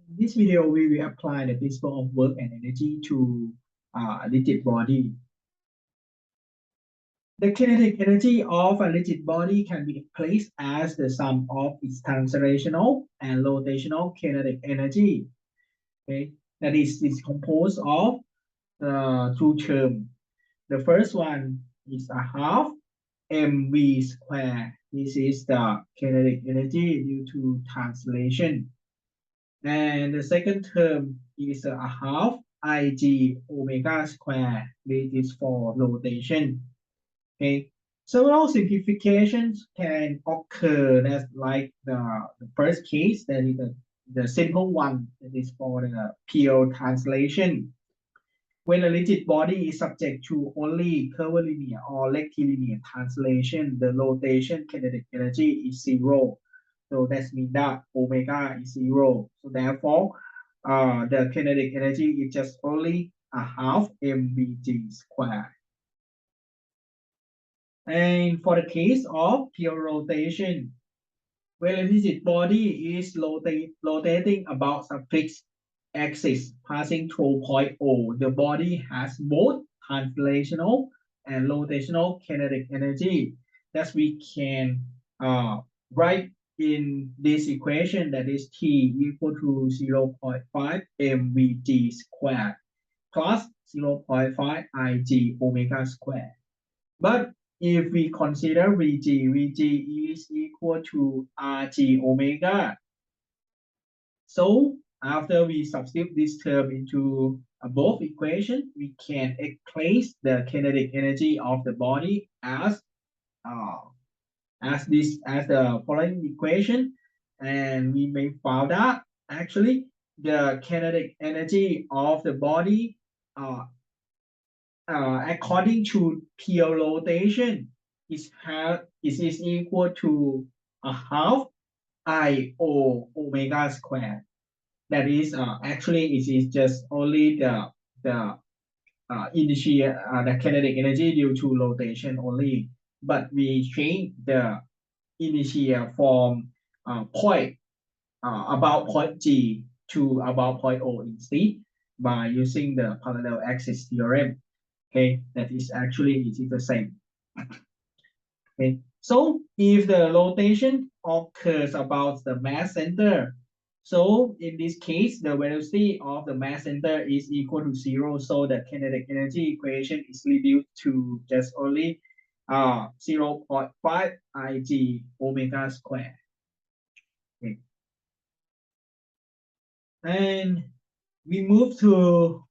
In this video, we will apply the principle of work and energy to a rigid body. The kinetic energy of a rigid body can be expressed as the sum of its translational and rotational kinetic energy. Okay, that is composed of two terms. The first one is a half mv square. This is the kinetic energy due to translation. And the second term is a half Ig omega square. This is for rotation. Okay. Several simplifications can occur. That's like the first case, that is the simple one, that is for the pure translation. When a rigid body is subject to only curvilinear or rectilinear translation, the rotation kinetic energy is zero. So that means that omega is zero. So therefore, the kinetic energy is just only a half mvg squared. And for the case of pure rotation, when a rigid body is rotating about a fixed axis passing through point O, the body has both translational and rotational kinetic energy that we can write in this equation, that is T equal to 0.5 mvg squared plus 0.5 ig omega squared. But if we consider Vg is equal to Rg omega. So after we substitute this term into both equations, we can express the kinetic energy of the body as the following equation, and we may find that actually the kinetic energy of the body according to pure rotation is equal to a half I-O omega squared. That is actually it is just only the initial the kinetic energy due to rotation only, but we change the initial from point about point G to about point O instead by using the parallel axis theorem. Okay, that is actually it is the same. Okay, so if the rotation occurs about the mass center, so in this case, the velocity of the mass center is equal to zero. So the kinetic energy equation is reduced to just only 0.5 Ig omega squared. Okay. And we move to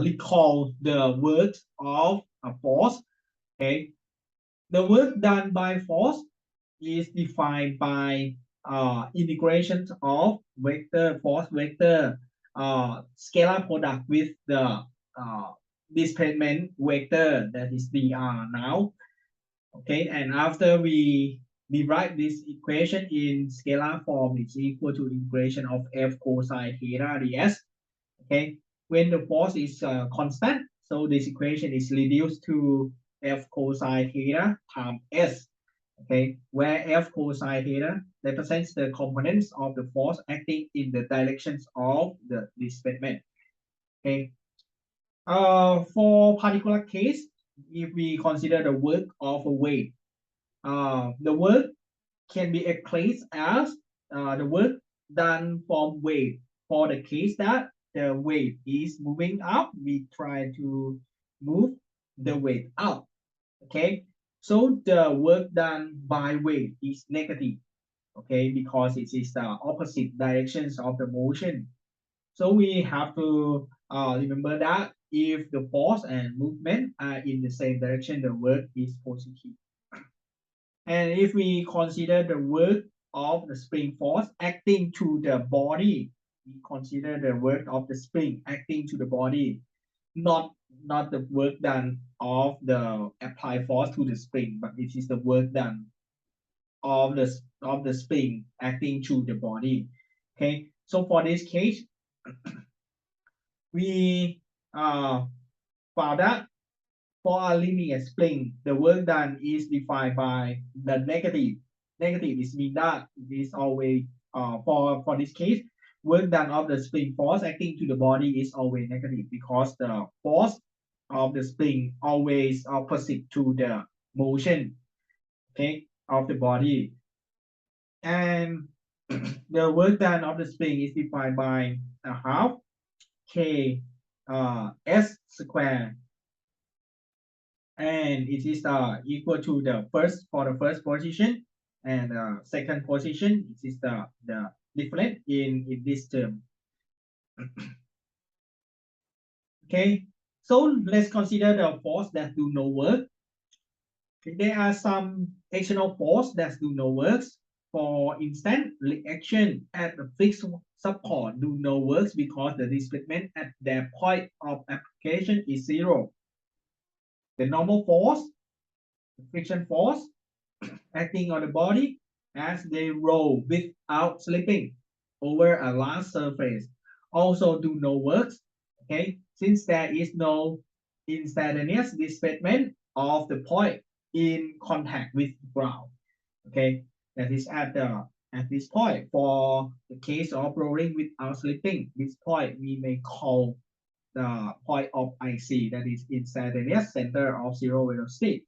recall the work of a force. Okay, the work done by force is defined by integration of vector force vector scalar product with the displacement vector, that is dr now. Okay, and after we derive this equation in scalar form, it's equal to integration of f cosine theta ds. Okay, when the force is constant, so this equation is reduced to f cosine theta times s. Okay, where f cosine theta represents the components of the force acting in the directions of the displacement. Okay, for particular case, if we consider the work of a weight, the work can be expressed as the work done from weight. For the case that the weight is moving up, we try to move the weight up. Okay, so the work done by weight is negative. Okay, because it is the opposite directions of the motion. So we have to remember that if the force and movement are in the same direction, the work is positive. And if we consider the work of the spring force acting to the body, we consider the work of the spring acting to the body, not the work done of the applied force to the spring, but it is the work done of the spring acting to the body. Okay, so for this case, we found that for a linear spring, the work done is defined by the negative. Negative is mean that it is always for this case, work done of the spring force acting to the body is always negative because the force of the spring always opposite to the motion, okay, of the body. And the work done of the spring is defined by a half k s square, and it is equal to the first for the first position, and second position it is the difference in this term. Okay, so let's consider the force that do no work. Okay, there are some external force that do no works. For instance, reaction at the fixed support do no works because the displacement at their point of application is zero. The normal force, the friction force, acting on the body as they roll without slipping over a large surface also do no works, okay, since there is no instantaneous displacement of the point in contact with the ground, okay, that is at this point. For the case of rolling without slipping, this point we may call the point of IC, that is instantaneous center of zero velocity.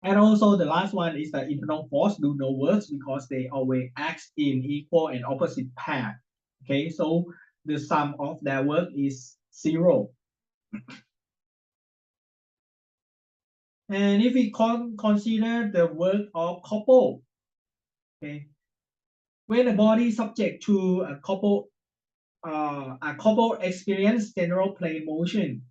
And also the last one is the internal force do no works because they always act in equal and opposite path. Okay, so the sum of their work is zero. And if we consider the work of couple, okay, when a body is subject to a couple experience general plane motion,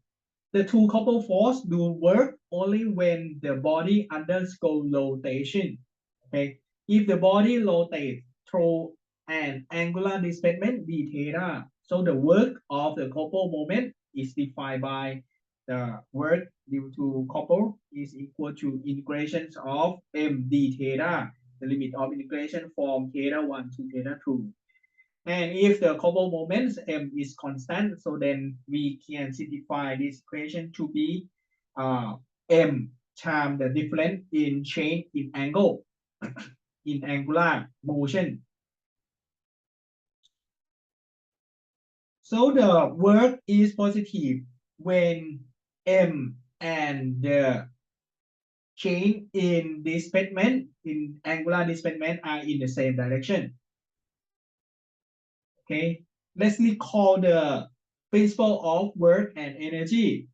the two couple force do work only when the body undergoes rotation. Okay, if the body rotates through an angular displacement d theta, so the work of the couple moment is defined by the work due to couple is equal to integrations of m d theta, the limit of integration from theta 1 to theta 2. And if the couple moments m is constant, so then we can simplify this equation to be m times the difference in change in angle in angular motion. So the work is positive when m and the change in displacement in angular displacement are in the same direction. Okay, let's recall the principle of work and energy.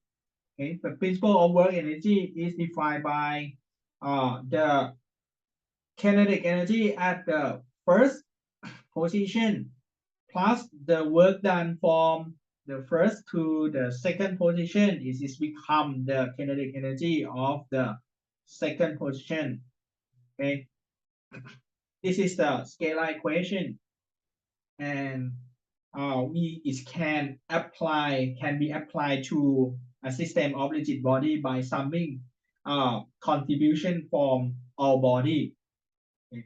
Okay, the principle of work energy is defined by the kinetic energy at the first position plus the work done from the first to the second position. It is become the kinetic energy of the second position. Okay, this is the scalar equation, and it can be applied to a system of rigid body by summing contribution from all body. Okay.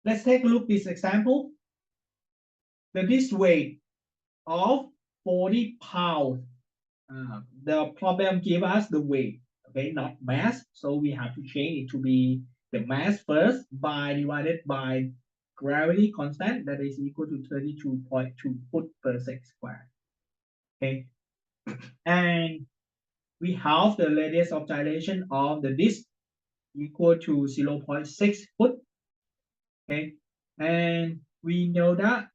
Let's take a look at this example. The disk weight of 40 pounds. The problem give us the weight, okay, not mass. So we have to change it to be the mass first by divided by gravity constant, that is equal to 32.2 foot per second square. Okay, and we have the radius of gyration of the disk equal to 0.6 foot. Okay, and we know that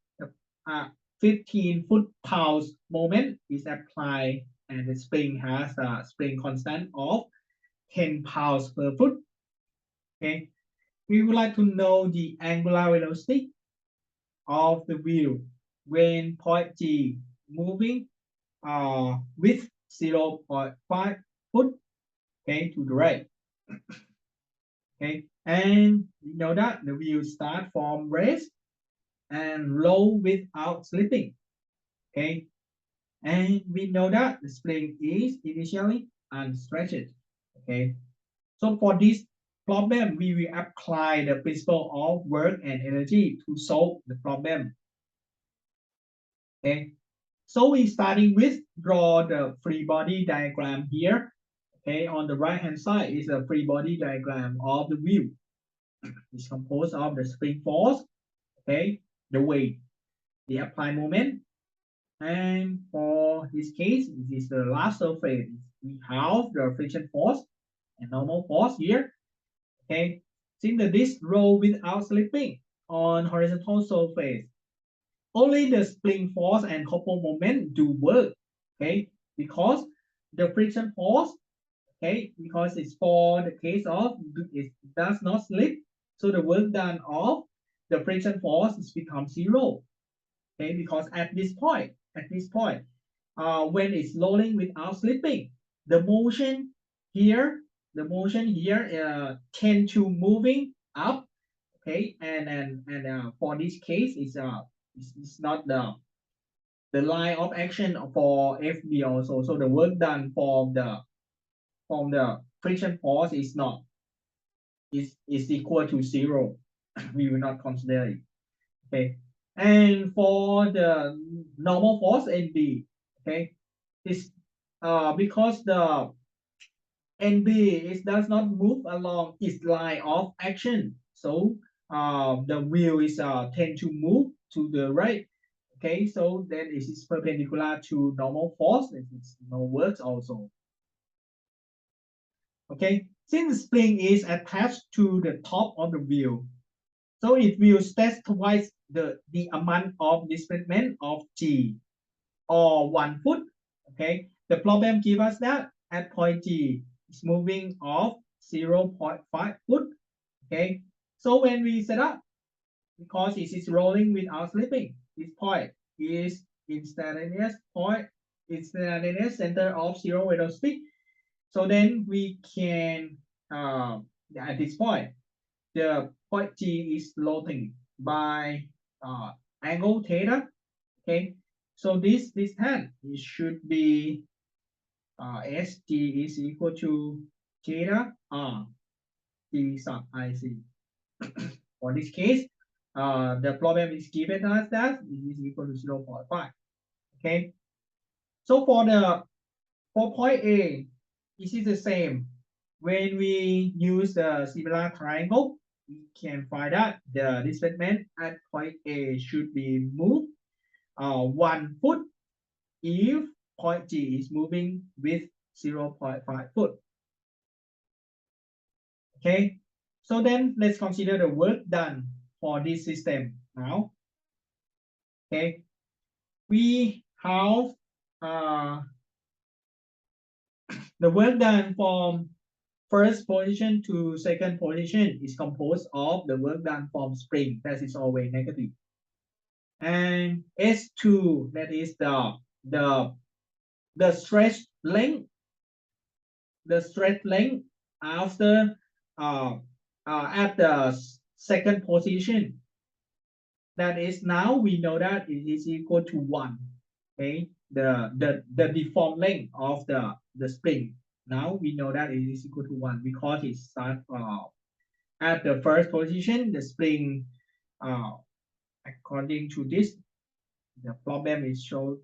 15 foot-pounds moment is applied, and the spring has a spring constant of 10 pounds per foot. Okay, we would like to know the angular velocity of the wheel when point G moving with 0.5 foot, okay, to the right. Okay, and we know that the wheel start from rest and roll without slipping. Okay, and we know that the spring is initially unstretched. Okay, so for this problem, we will apply the principle of work and energy to solve the problem. Okay, so we starting with draw the free body diagram here. Okay, on the right hand side is a free body diagram of the wheel. It's composed of the spring force, okay, the weight, the applied moment. And for this case, this is the last surface. We have the friction force and normal force here. Okay, since the disc roll without slipping on horizontal surface, only the spring force and couple moment do work. Okay, because the friction force, okay, because it's for the case of it does not slip, so the work done of the friction force is become zero. Okay, because at this point, when it's rolling without slipping, the motion here, tend to moving up. Okay, and for this case, it's not the line of action for FB also. So the work done from the friction force is not is equal to zero. We will not consider it. Okay, and for the normal force NB, okay, is because the NB does not move along its line of action, so the wheel is tend to move to the right. Okay, so then it is perpendicular to normal force. It is no works also. Okay, since the spring is attached to the top of the wheel, so it will test twice the amount of displacement of G or 1 foot. Okay, the problem gives us that at point G is moving off 0.5 foot. Okay, so when we set up, because it is rolling without slipping, this point is instantaneous center of zero velocity. So then we can at this point the point G is floating by angle theta. Okay, so this distance it should be SG is equal to theta R D sub IC. For this case, the problem is given us that it is equal to 0.5. Okay, so for point A, this is the same. When we use the similar triangle, we can find out the displacement at point A should be moved 1 foot if point G is moving with 0.5 foot. Okay, so then let's consider the work done for this system now. Okay, we have the work done from first position to second position is composed of the work done from spring, that is always negative, and S2, that is the stretch length, after at the second position, that is now we know that it is equal to 1. Okay, the deformed length of the spring, now we know that it is equal to 1 because it starts at the first position. The spring according to this, the problem is show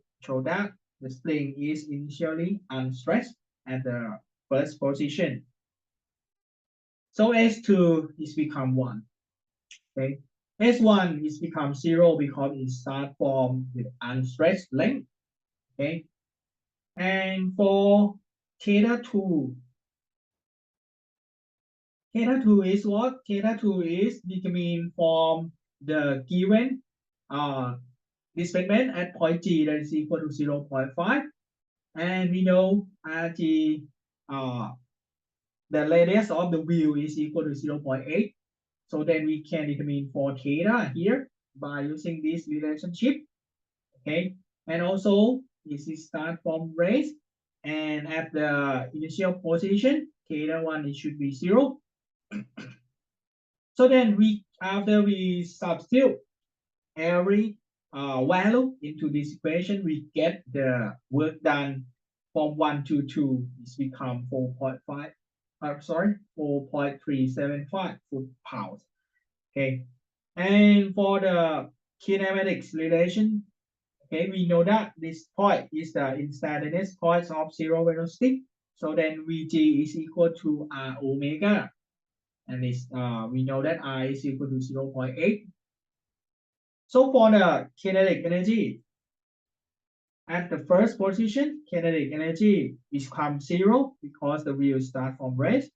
that the spring is initially unstretched at the first position. So S2 is become 1. Okay, S1 is become 0 because it starts from the unstretched length. Okay, and for theta 2, theta 2 is what? Theta 2 is determined from the given displacement at point G, that is equal to 0.5, and we know RG, the radius of the wheel is equal to 0.8. So then we can determine for theta here by using this relationship. Okay, and also this is start from race, and at the initial position theta 1 it should be 0. So then after we substitute every value into this equation, we get the work done from 1 to 2 is become 4.5 4.375 foot-pounds. Okay, and for the kinematics relation, okay, we know that this point is the instantaneous point of zero velocity. So then Vg is equal to R omega, and this we know that I is equal to 0.8. So for the kinetic energy, at the first position, kinetic energy becomes 0 because the wheel starts from rest.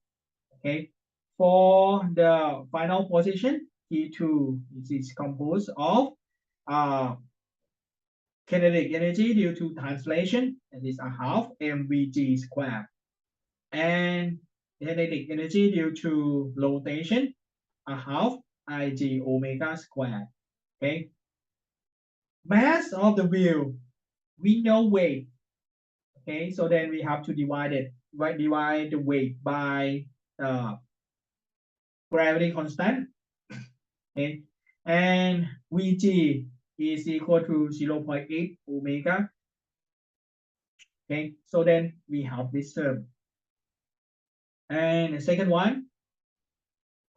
Okay. For the final position, T2 is composed of kinetic energy due to translation, that is a half mvg squared, and kinetic energy due to rotation, a half ig omega squared. Okay. Mass of the wheel, we know weight. Okay, so then we have to divide the weight by gravity constant. Okay, and Vg is equal to 0.8 omega. Okay, so then we have this term. And the second one,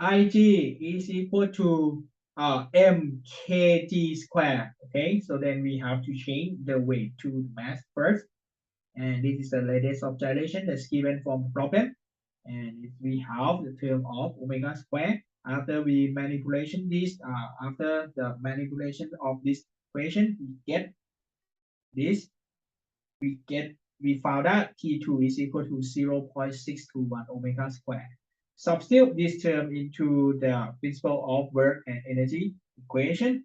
Ig is equal to mkg square. Okay, so then we have to change the weight to mass first. And this is the radius of gyration that's given from the problem. And if we have the term of omega square, after we manipulation this, after the manipulation of this equation, we get this. We found that T2 is equal to 0.621 omega square. Substitute this term into the principle of work and energy equation,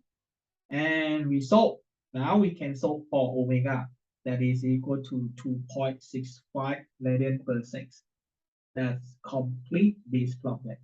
and we solve. Now we can solve for omega, that is equal to 2.65 radian per second. That's complete this problem.